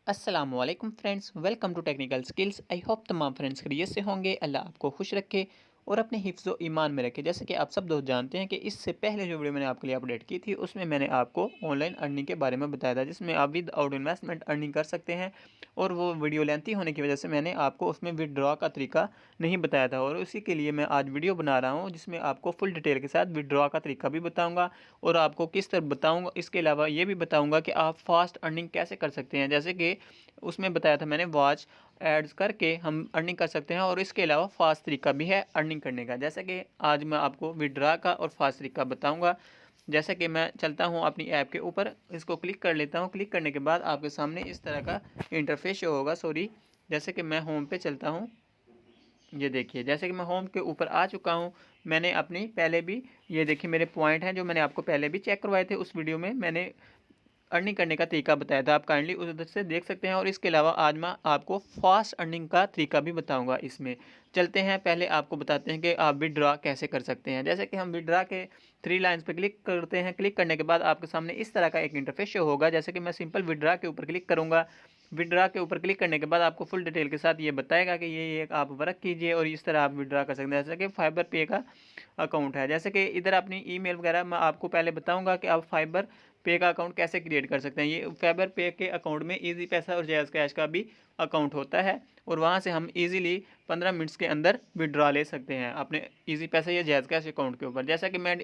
अस्सलामुअलैकुम friends, welcome to technical skills. I hope तमाम friends खैरियत से होंगे। अल्लाह आपको खुश रखे और अपने हिफ्ज़ व ईमान में रखे। जैसे कि आप सब दोस्त जानते हैं कि इससे पहले जो वीडियो मैंने आपके लिए अपडेट की थी उसमें मैंने आपको ऑनलाइन अर्निंग के बारे में बताया था, जिसमें आप विदाउट इन्वेस्टमेंट अर्निंग कर सकते हैं। और वो वीडियो लेंथी होने की वजह से मैंने आपको उसमें विदड्रॉ का तरीका नहीं बताया था, और उसी के लिए मैं आज वीडियो बना रहा हूँ जिसमें आपको फुल डिटेल के साथ विदड्रॉ का तरीका भी बताऊँगा और आपको किस तरह बताऊँगा। इसके अलावा ये भी बताऊँगा कि आप फास्ट अर्निंग कैसे कर सकते हैं। जैसे कि उसमें बताया था मैंने, वॉच एड्स करके हम अर्निंग कर सकते हैं, और इसके अलावा फास्ट तरीका भी है अर्निंग करने का। जैसे कि आज मैं आपको विड्रा का और फास्ट तरीका बताऊंगा। जैसे कि मैं चलता हूं अपनी ऐप के ऊपर, इसको क्लिक कर लेता हूं। क्लिक करने के बाद आपके सामने इस तरह का इंटरफेस शो होगा। सॉरी, जैसे कि मैं होम पे चलता हूं। ये देखिए, जैसे कि मैं होम के ऊपर आ चुका हूं। मैंने अपनी पहले भी, ये देखिए मेरे पॉइंट हैं जो मैंने आपको पहले भी चेक करवाए थे। उस वीडियो में मैंने अर्निंग करने का तरीका बताया था, आप काइंडली उधर से देख सकते हैं। और इसके अलावा आज मैं आपको फास्ट अर्निंग का तरीका भी बताऊंगा। इसमें चलते हैं, पहले आपको बताते हैं कि आप विड्रॉ कैसे कर सकते हैं। जैसे कि हम विड्रॉ के थ्री लाइंस पे क्लिक करते हैं। क्लिक करने के बाद आपके सामने इस तरह का एक इंटरफेस शो होगा। जैसे कि मैं सिंपल विड्रॉ के ऊपर क्लिक करूंगा। विड्रॉ के ऊपर क्लिक करने के बाद आपको फुल डिटेल के साथ ये बताएगा कि ये आप वर्क कीजिए और इस तरह आप विड्रॉ कर सकते हैं। जैसे कि फाइबर पे का अकाउंट है। जैसे कि इधर अपनी ईमेल वगैरह मैं आपको पहले बताऊंगा कि आप फाइबर पे का अकाउंट कैसे क्रिएट कर सकते हैं। ये फाइबर पे के अकाउंट में इजी पैसा और जायज़ कैश का भी अकाउंट होता है, और वहाँ से हम इजीली 15 मिनट्स के अंदर विड्रॉ ले सकते हैं अपने इजी पैसा या जायज़ कैश अकाउंट के ऊपर। जैसा कि मैं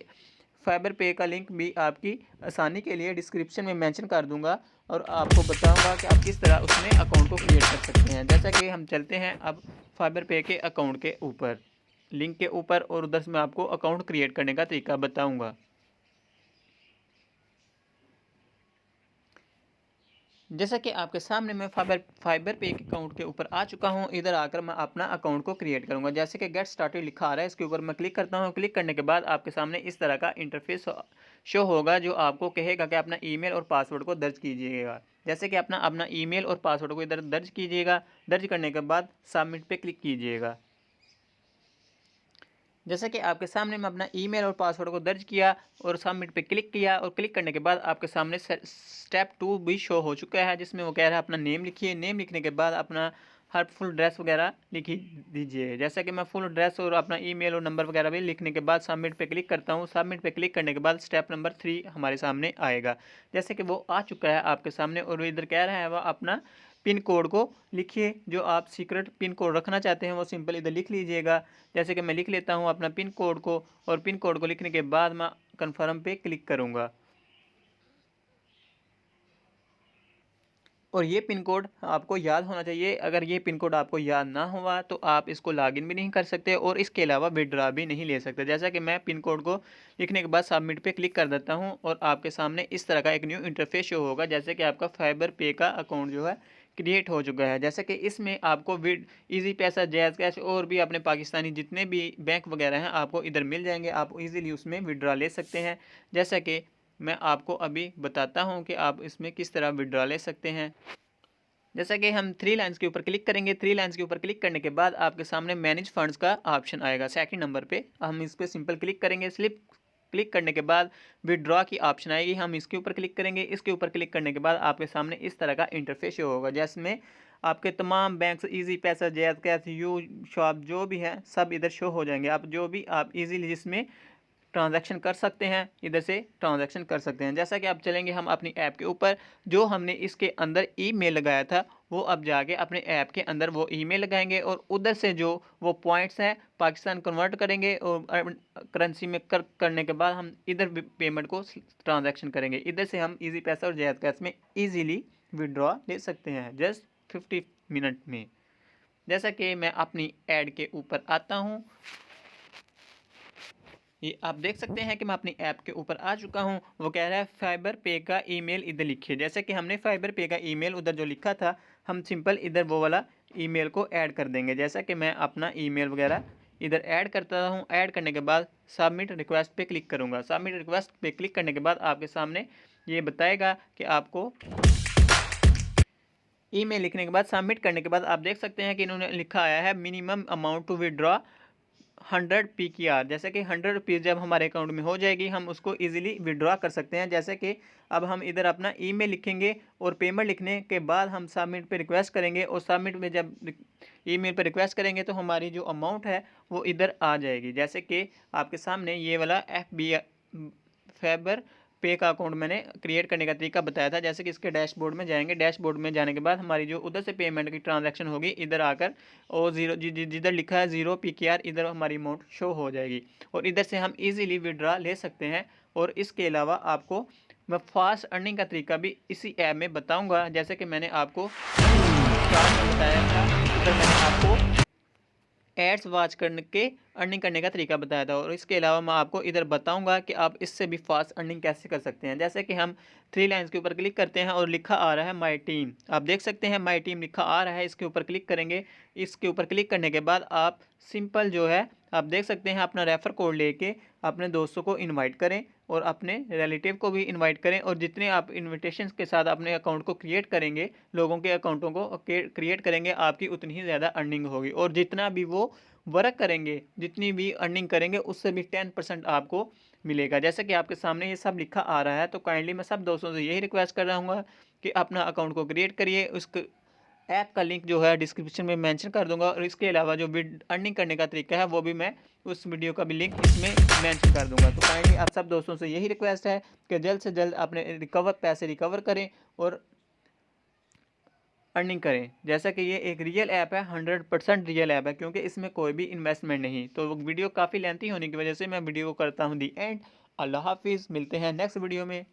फाइबर पे का लिंक भी आपकी आसानी के लिए डिस्क्रिप्शन में मेंशन कर दूंगा, और आपको बताऊंगा कि आप किस तरह उसमें अकाउंट को क्रिएट कर सकते हैं। जैसा कि हम चलते हैं अब फाइबर पे के अकाउंट के ऊपर, लिंक के ऊपर, और उधर से मैं आपको अकाउंट क्रिएट करने का तरीका बताऊंगा। जैसा कि आपके सामने मैं फाइबर पे के अकाउंट के ऊपर आ चुका हूं। इधर आकर मैं अपना अकाउंट को क्रिएट करूंगा। जैसे कि गेट स्टार्टेड लिखा आ रहा है, इसके ऊपर मैं क्लिक करता हूं। क्लिक करने के बाद आपके सामने इस तरह का इंटरफेस शो होगा, जो आपको कहेगा कि अपना ईमेल और पासवर्ड को दर्ज कीजिएगा। जैसे कि अपना अपना ईमेल और पासवर्ड को इधर दर्ज कीजिएगा। दर्ज करने के बाद सबमिट पे क्लिक कीजिएगा। जैसे कि आपके सामने मैं अपना ईमेल और पासवर्ड को दर्ज किया और सबमिट पे क्लिक किया, और क्लिक करने के बाद आपके सामने स्टेप 2 भी शो हो चुका है, जिसमें वो कह रहा है अपना नेम लिखिए। नेम लिखने के बाद अपना हर फुल ड्रेस वगैरह लिख दीजिए। जैसा कि मैं फुल ड्रेस और अपना ईमेल और नंबर वगैरह भी लिखने के बाद सबमिट पे क्लिक करता हूँ। सबमिट पे क्लिक करने के बाद स्टेप नंबर 3 हमारे सामने आएगा। जैसे कि वो आ चुका है आपके सामने, और इधर कह रहा है वह अपना पिन कोड को लिखिए। जो आप सीक्रेट पिन कोड रखना चाहते हैं वो सिंपल इधर लिख लीजिएगा। जैसे कि मैं लिख लेता हूँ अपना पिन कोड को, और पिन कोड को लिखने के बाद मैं कन्फर्म पे क्लिक करूँगा। और ये पिन कोड आपको याद होना चाहिए। अगर ये पिन कोड आपको याद ना हुआ तो आप इसको लॉगिन भी नहीं कर सकते, और इसके अलावा विड्रॉ भी नहीं ले सकते। जैसा कि मैं पिन कोड को लिखने के बाद सबमिट पे क्लिक कर देता हूँ, और आपके सामने इस तरह का एक न्यू इंटरफेस शो होगा। जैसे कि आपका फाइबर पे का अकाउंट जो है क्रिएट हो चुका है। जैसे कि इसमें आपको विड ईजी पैसा, जैज़ कैश और भी अपने पाकिस्तानी जितने भी बैंक वगैरह हैं आपको इधर मिल जाएंगे। आप इजीली उसमें विड्रॉ ले सकते हैं। जैसा कि मैं आपको अभी बताता हूं कि आप इसमें किस तरह विड्रॉ ले सकते हैं। जैसा कि हम थ्री लाइन्स के ऊपर क्लिक करेंगे। थ्री लाइन्स के ऊपर क्लिक करने के बाद आपके सामने मैनेज फंड्स का ऑप्शन आएगा सेकंड नंबर पे। हम इस पर सिंपल क्लिक करेंगे। स्लिप क्लिक करने के बाद विड्रॉ की ऑप्शन आएगी, हम इसके ऊपर क्लिक करेंगे। इसके ऊपर क्लिक करने के बाद आपके सामने इस तरह का इंटरफेस शो होगा, जिसमें आपके तमाम बैंक्स, इजी पैसा, जैज़ कैश, यू शॉप जो भी है सब इधर शो हो जाएंगे। आप जो भी आप इजीली जिसमें ट्रांजैक्शन कर सकते हैं, इधर से ट्रांजैक्शन कर सकते हैं। जैसा कि आप चलेंगे हम अपनी ऐप के ऊपर, जो हमने इसके अंदर ईमेल लगाया था वो अब जाके अपने ऐप के अंदर वो ईमेल लगाएंगे, और उधर से जो वो पॉइंट्स हैं पाकिस्तान कन्वर्ट करेंगे, और करेंसी में करने के बाद हम इधर पेमेंट को ट्रांजैक्शन करेंगे। इधर से हम इजी पैसा और जैज़ कैश में ईजीली विड्रॉ ले सकते हैं जस्ट 50 मिनट में। जैसा कि मैं अपनी ऐड के ऊपर आता हूँ, ये आप देख सकते हैं कि मैं अपनी ऐप के ऊपर आ चुका हूं। वो कह रहा है फाइबर पे का ईमेल इधर लिखिए। जैसे कि हमने फाइबर पे का ईमेल उधर जो लिखा था, हम सिंपल इधर वो वाला ईमेल को ऐड कर देंगे। जैसा कि मैं अपना ईमेल वगैरह इधर ऐड करता हूं। ऐड करने के बाद सबमिट रिक्वेस्ट पे क्लिक करूंगा। सबमिट रिक्वेस्ट पे क्लिक करने के बाद आपके सामने ये बताएगा कि आपको ईमेल लिखने के बाद सबमिट करने के बाद आप देख सकते हैं कि इन्होंने लिखा आया है minimum amount to withdraw 100 PKR, जैसे कि 100 रुपीज़ जब हमारे अकाउंट में हो जाएगी हम उसको इजीली विड्रॉ कर सकते हैं। जैसे कि अब हम इधर अपना ईमेल लिखेंगे और पेमेंट लिखने के बाद हम सबमिट पे रिक्वेस्ट करेंगे, और सबमिट में जब ईमेल पे रिक्वेस्ट करेंगे तो हमारी जो अमाउंट है वो इधर आ जाएगी। जैसे कि आपके सामने ये वाला फैबर पे का अकाउंट मैंने क्रिएट करने का तरीका बताया था। जैसे कि इसके डैशबोर्ड में जाएंगे, डैशबोर्ड में जाने के बाद हमारी जो उधर से पेमेंट की ट्रांजैक्शन होगी इधर आकर, और जिधर लिखा है 0 PKR इधर हमारी अमाउंट शो हो जाएगी, और इधर से हम इजीली विड्रा ले सकते हैं। और इसके अलावा आपको मैं फास्ट अर्निंग का तरीका भी इसी ऐप में बताऊंगा। जैसे कि मैंने आपको स्टार्ट में बताया था, उधर मैंने आपको एड्स वॉच करके अर्निंग करने का तरीका बताया था, और इसके अलावा मैं आपको इधर बताऊंगा कि आप इससे भी फास्ट अर्निंग कैसे कर सकते हैं। जैसे कि हम 3 लाइन्स के ऊपर क्लिक करते हैं और लिखा आ रहा है माई टीम, आप देख सकते हैं माई टीम लिखा आ रहा है, इसके ऊपर क्लिक करेंगे। इसके ऊपर क्लिक करने के बाद आप सिंपल जो है आप देख सकते हैं अपना रेफर कोड लेके अपने दोस्तों को इन्वाइट करें और अपने रिलेटिव को भी इन्वाइट करें, और जितने आप इन्विटेशन के साथ अपने अकाउंट को क्रिएट करेंगे, लोगों के अकाउंटों को क्रिएट करेंगे, आपकी उतनी ही ज़्यादा अर्निंग होगी। और जितना भी वो वर्क करेंगे, जितनी भी अर्निंग करेंगे, उससे भी 10% आपको मिलेगा। जैसे कि आपके सामने ये सब लिखा आ रहा है, तो काइंडली मैं सब दोस्तों से यही रिक्वेस्ट कर रहा हूँ कि अपना अकाउंट को क्रिएट करिए। उस ऐप का लिंक जो है डिस्क्रिप्शन में मेंशन कर दूंगा, और इसके अलावा जो अर्निंग करने का तरीका है वो भी मैं उस वीडियो का भी लिंक इसमें मेंशन कर दूंगा। तो काइंडली आप सब दोस्तों से यही रिक्वेस्ट है कि जल्द से जल्द अपने पैसे रिकवर करें और अर्निंग करें। जैसा कि ये एक रियल ऐप है, 100% रियल ऐप है, क्योंकि इसमें कोई भी इन्वेस्टमेंट नहीं। तो वीडियो काफ़ी लेंथी होने की वजह से मैं वीडियो को करता हूँ दी एंड। अल्लाह हाफिज़, मिलते हैं नेक्स्ट वीडियो में।